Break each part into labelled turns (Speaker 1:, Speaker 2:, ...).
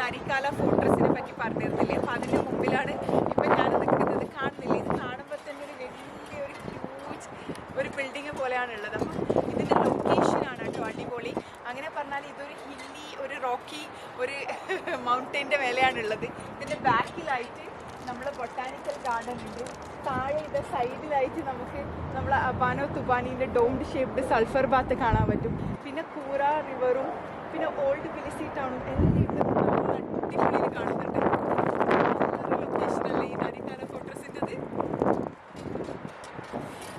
Speaker 1: നരിക്കാല ഫോർട്രസിനെ പറ്റി പറഞ്ഞിരുന്നില്ലേ. അപ്പം അതിൻ്റെ മുമ്പിലാണ് ഇപ്പം ഞാൻ നിൽക്കുന്നത്. കാണുന്നില്ലേ, ഇത് കാണുമ്പോൾ തന്നെ ഒരു വലിയൊരു ഹ്യൂജ് ഒരു ബിൽഡിങ് പോലെയാണുള്ളത്. അപ്പം ഇതിൻ്റെ ലൊക്കേഷനാണ് കേട്ടോ അടിപൊളി. അങ്ങനെ പറഞ്ഞാൽ ഇതൊരു ഹില്ലി, ഒരു റോക്കി, ഒരു മൗണ്ടൈൻ്റെ മേലെയാണുള്ളത്. ഇതിൻ്റെ ബാക്കിലായിട്ട് നമ്മൾ ബൊട്ടാനിക്കൽ ഗാർഡൻ ഉണ്ട്. താഴെ ഇത് സൈഡിലായിട്ട് നമുക്ക് നമ്മൾ അബാനോ തുബാനീൻ്റെ ഡോംഡ് ഷേപ്ഡ് സൾഫർ ബാത്ത് കാണാൻ പറ്റും. പിന്നെ കൂറ റിവറും പിന്നെ ഓൾഡ് പിലിസി ടൗണും എല്ലാം ഇവിടെ അടിപൊളിയിൽ കാണുന്നുണ്ട്. ലൊക്കേഷനല്ലേ ഈ നരിക്കാല ഫോർട്രസിൻ്റെത്.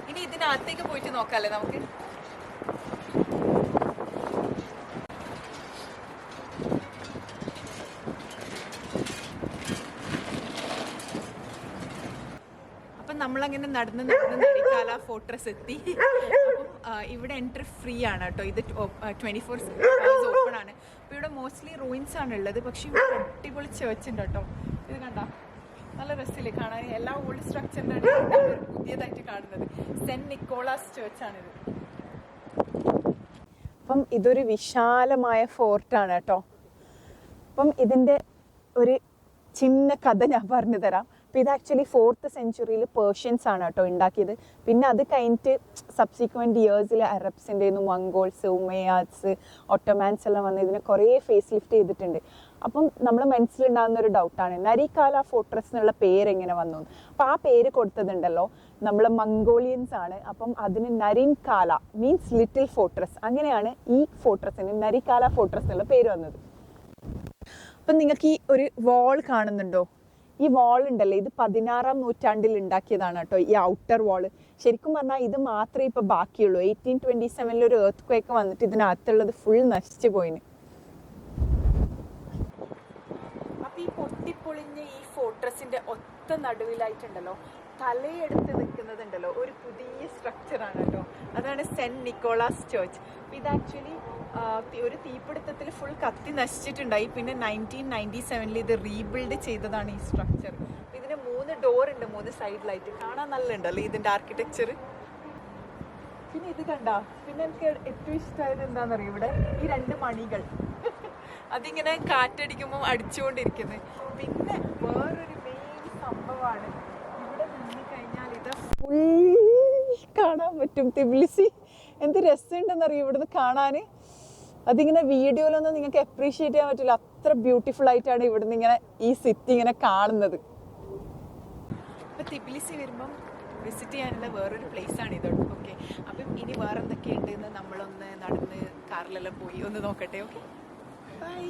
Speaker 1: ഇനി ഇതിനകത്തേക്ക് പോയിട്ട് നോക്കാമല്ലേ നമുക്ക്. നമ്മളങ്ങനെ നടന്ന് നരിക്കാല ഫോർട്രസ് എത്തി. അപ്പം ഇവിടെ എൻട്രി ഫ്രീ ആണ് കേട്ടോ. ഇത് 24 hours ഓപ്പൺ ആണ്. അപ്പോൾ ഇവിടെ മോസ്റ്റ്ലി റൂയിൻസ് ആണ് ഉള്ളത്. പക്ഷേ ഇവിടെ അടിപൊളി ചേർച്ച് ഉണ്ട് കേട്ടോ. ഇത് കണ്ട നല്ല രസമില്ലേ കാണാൻ. എല്ലാ ഓൾഡ് സ്ട്രക്ചറിൻ്റെ പുതിയതായിട്ട് കാണുന്നത് സെൻറ്റ് നിക്കോളാസ് ചേർച്ചാണിത്. അപ്പം ഇതൊരു വിശാലമായ ഫോർട്ടാണ് കേട്ടോ. അപ്പം ഇതിൻ്റെ ഒരു ചിന്ന കഥ ഞാൻ പറഞ്ഞു തരാം. അപ്പോൾ ഇത് ആക്ച്വലി 4th century പേർഷ്യൻസ് ആണ് കേട്ടോ ഉണ്ടാക്കിയത്. പിന്നെ അത് കഴിഞ്ഞിട്ട് സബ്സിക്വൻറ്റ് ഇയേഴ്സിൽ അറബ്സിൻ്റെയും മംഗോൾസ്, ഉമയാദ്സ്, ഒട്ടോമാൻസ് എല്ലാം വന്ന് ഇതിനെ കുറേ ഫേസ് ലിഫ്റ്റ് ചെയ്തിട്ടുണ്ട്. അപ്പം നമ്മൾ മനസ്സിലുണ്ടാകുന്ന ഒരു ഡൗട്ടാണ് നരിക്കാല ഫോർട്രസ് എന്നുള്ള പേര് എങ്ങനെ വന്നു. അപ്പോൾ ആ പേര് കൊടുത്തതുണ്ടല്ലോ നമ്മൾ മംഗോളിയൻസ് ആണ്. അപ്പം അതിന് നരിൻ കാല മീൻസ് ലിറ്റിൽ ഫോർട്രസ്. അങ്ങനെയാണ് ഈ ഫോർട്രസിന് നരിക്കാല ഫോർട്രസ് എന്നുള്ള പേര് വന്നത്. അപ്പം നിങ്ങൾക്ക് ഈ ഒരു വാൾ കാണുന്നുണ്ടോ? ഈ വാൾ ഉണ്ടല്ലോ, ഇത് 16ാം നൂറ്റാണ്ടിൽ ഉണ്ടാക്കിയതാണ് കേട്ടോ. ഈ ഔട്ടർ വാള് ശരിക്കും പറഞ്ഞാൽ ഇത് മാത്രമേ ഇപ്പൊ ബാക്കിയുള്ളൂ. 1827 ഒരു എർത്ത് ക്വേക്ക് വന്നിട്ട് ഇതിനകത്തുള്ളത് ഫുൾ നശിച്ചു പോയിന്. അപ്പൊ ഈ പൊട്ടിപ്പൊളിഞ്ഞ ഈ ഫോർട്രസിന്റെ ഒത്ത നടുവിലായിട്ടുണ്ടല്ലോ തലയെടുത്ത് നിൽക്കുന്നതുണ്ടല്ലോ ഒരു പുതിയ സ്ട്രക്ചറാണ് കേട്ടോ. അതാണ് സെന്റ് നിക്കോളാസ് ചേർച്ച്. ഇത് ആക്ച്വലി ഒരു തീപിടുത്തത്തിൽ ഫുൾ കത്തി നശിച്ചിട്ടുണ്ടായി. പിന്നെ 1997 ഇത് റീബിൽഡ് ചെയ്തതാണ് ഈ സ്ട്രക്ചർ. ഇതിന് 3 ഡോർ ഉണ്ട് 3 സൈഡിലായിട്ട്. കാണാൻ നല്ല ഉണ്ടല്ലോ ഇതിന്റെ ആർക്കിടെക്ചർ. പിന്നെ ഇത് കണ്ട, പിന്നെ എനിക്ക് ഏറ്റവും ഇഷ്ടമായത് എന്താണെന്നറിയോ, ഇവിടെ ഈ 2 മണികൾ അതിങ്ങനെ കാറ്റടിക്കുമ്പോൾ അടിച്ചുകൊണ്ടിരിക്കുന്നത്. പിന്നെ വേറൊരു മെയിൻ സംഭവമാണ് ഇവിടെ നിന്ന് കഴിഞ്ഞാൽ ഇത് ഫുൾ കാണാൻ പറ്റും തിബിലിസി. എന്ത് രസമുണ്ടെന്നറിയോ ഇവിടുന്ന് കാണാൻ. അതിങ്ങനെ വീഡിയോയിലൊന്നും നിങ്ങൾക്ക് അപ്രീഷിയേറ്റ് ചെയ്യാൻ പറ്റില്ല. അത്ര ബ്യൂട്ടിഫുൾ ആയിട്ടാണ് ഇവിടുന്ന് ഇങ്ങനെ ഈ സിറ്റി ഇങ്ങനെ കാണുന്നത്. ഇപ്പം തിബിലിസി വരുമ്പം വിസിറ്റ് ചെയ്യാനുള്ള വേറൊരു പ്ലേസാണ് ഇത്. ഓക്കെ, അപ്പം ഇനി വേറെ എന്തൊക്കെയുണ്ടെന്ന് നമ്മളൊന്ന് നടന്ന് കാറിലെല്ലാം പോയി ഒന്ന് നോക്കട്ടെ. Okay, by.